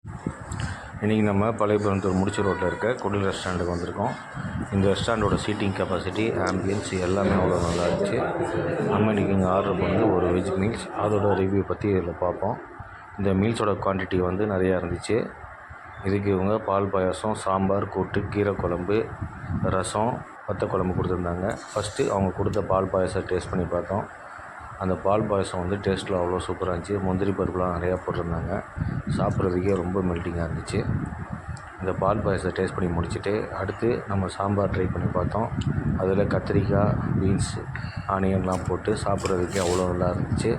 இன்றைக்கி நம்ம பழைய பெருந்தூர் முடிச்சு ரோட்டில் இருக்க குடில் ரெஸ்டாரண்ட்டுக்கு வந்திருக்கோம். இந்த ரெஸ்டாரண்ட்டோட சீட்டிங் கெப்பாசிட்டி, ஆம்பியன்ஸ் எல்லாமே அவ்வளோ நல்லா இருந்துச்சு. நம்ம இன்றைக்கி இங்கே ஆர்டர் பண்ணது ஒரு வெஜ் மீல்ஸ். அதோட ரிவ்யூ பற்றி இதில் பார்ப்போம். இந்த மீல்ஸோட குவான்டிட்டி நிறையா இருந்துச்சு. இதுக்கு இவங்க பால் பாயாசம், சாம்பார், கூட்டு, கீரை குழம்பு, ரசம், வத்த குழம்பு கொடுத்துருந்தாங்க. ஃபஸ்ட்டு அவங்க கொடுத்த பால் பாயாசம் டேஸ்ட் பண்ணி பார்த்தோம். அந்த பால் பாயசம் டேஸ்ட்டில் அவ்வளோ சூப்பராக இருந்துச்சு. முந்திரி பருப்புலாம் நிறையா போட்டிருந்தாங்க. சாப்பிட்றதுக்கே ரொம்ப மெல்ட்டிங்காக இருந்துச்சு. இந்த பால் பாயசத்தை டேஸ்ட் பண்ணி முடிச்சுட்டு அடுத்து நம்ம சாம்பார் ட்ரை பண்ணி பார்த்தோம். அதில் கத்திரிக்காய், பீன்ஸ், ஆனியன்லாம் போட்டு சாப்பிட்றதுக்கே அவ்வளோ நல்லா இருந்துச்சு.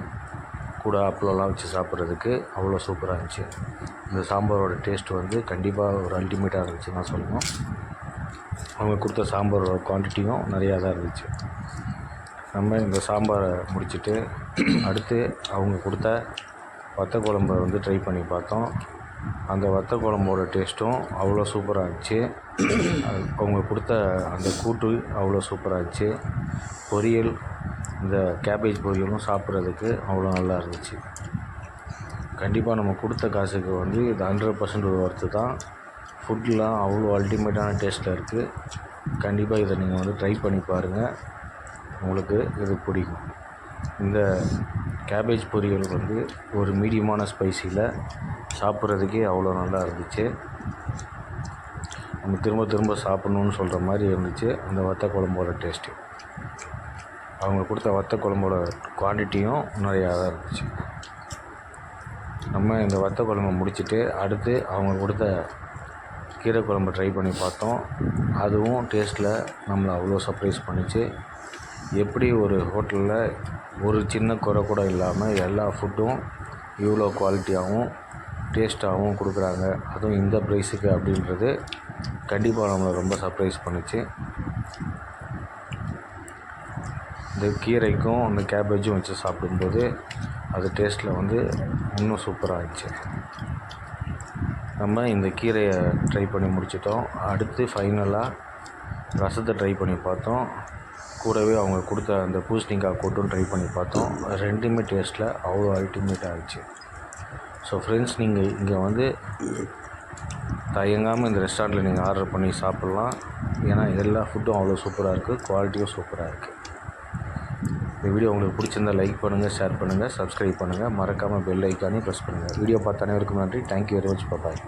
கூட அப்பளம்லாம் வச்சு சாப்பிட்றதுக்கு அவ்வளோ சூப்பராக இருந்துச்சு. இந்த சாம்பாரோட டேஸ்ட் கண்டிப்பாக ஒரு அல்டிமேட்டாக இருந்துச்சு நான் சொல்லணும். அவங்க கொடுத்த சாம்பாரோட குவான்டிட்டியும் நிறையா தான் இருந்துச்சு. நம்ம இந்த சாம்பாரை முடிச்சுட்டு அடுத்து அவங்க கொடுத்த வத்த குழம்பை ட்ரை பண்ணி பார்த்தோம். அந்த வத்த குழம்போட டேஸ்ட்டும் அவ்வளோ சூப்பராக இருந்துச்சு. அவங்க கொடுத்த அந்த கூட்டு அவ்வளோ சூப்பராக இருந்துச்சு. பொரியல், இந்த கேபேஜ் பொரியலும் சாப்பிட்றதுக்கு அவ்வளோ நல்லா இருந்துச்சு. கண்டிப்பாக நம்ம கொடுத்த காசுக்கு இது 100% ஒர்த்து தான். ஃபுட்லாம் அவ்வளோ அல்டிமேட்டான டேஸ்ட்டில் இருக்குது. கண்டிப்பாக இதை நீங்கள் ட்ரை பண்ணி பாருங்கள், உங்களுக்கு இது பிடிக்கும். இந்த கேபேஜ் பொரியல் ஒரு மீடியமான ஸ்பைசியில் சாப்பிட்றதுக்கே அவ்வளோ நல்லா இருந்துச்சு. நம்ம திரும்ப திரும்ப சாப்பிட்ணுன்னு சொல்கிற மாதிரி இருந்துச்சு அந்த வத்த குழம்போட டேஸ்ட்டு. அவங்க கொடுத்த வத்த குழம்போட குவான்டிட்டியும் நிறையா தான் இருந்துச்சு. நம்ம இந்த வத்த குழம்பை முடிச்சுட்டு அடுத்து அவங்க கொடுத்த கீரை குழம்பு ட்ரை பண்ணி பார்த்தோம். அதுவும் டேஸ்ட்டில் நம்மளை அவ்வளோ சர்ப்ரைஸ் பண்ணிச்சு. எப்படி ஒரு ஹோட்டலில் ஒரு சின்ன குறை கூட இல்லாமல் எல்லா ஃபுட்டும் இவ்வளோ குவாலிட்டியாகவும் டேஸ்ட்டாகவும் கொடுக்குறாங்க, அதுவும் இந்த ப்ரைஸுக்கு அப்படின்றது கண்டிப்பாக நம்மளை ரொம்ப சர்ப்ரைஸ் பண்ணிச்சு. இந்த கீரைக்கும் அந்த கேபேஜும் வச்சு சாப்பிடும்போது அது டேஸ்ட்டில் இன்னும் சூப்பராக இருந்துச்சு. நம்ம இந்த கீரையை ட்ரை பண்ணி முடிச்சிட்டோம். அடுத்து ஃபைனலாக ரசத்தை ட்ரை பண்ணி பார்த்தோம். கூடவே அவங்க கொடுத்த அந்த பூசணிக்காய் கூட்டும் ட்ரை பண்ணி பார்த்தோம். ரெண்டுமே டேஸ்ட்டில் அவ்வளோ அல்டிமேட்டாக இருந்துச்சு. ஸோ ஃப்ரெண்ட்ஸ், நீங்கள் இங்கே தயங்காமல் இந்த ரெஸ்டாரண்ட்டில் நீங்கள் ஆர்டர் பண்ணி சாப்பிட்லாம். ஏன்னா எல்லா ஃபுட்டும் அவ்வளோ சூப்பராக இருக்குது, குவாலிட்டியும் சூப்பராக இருக்குது. இந்த வீடியோ உங்களுக்கு பிடிச்சிருந்தால் லைக் பண்ணுங்கள், ஷேர் பண்ணுங்கள், சப்ஸ்கிரைப் பண்ணுங்கள், மறக்காமல் பெல் ஐக்கானையும் ப்ரெஸ் பண்ணுங்கள். வீடியோ பார்த்த அனைவருக்கும் நன்றி. Thank you very much. பாய்.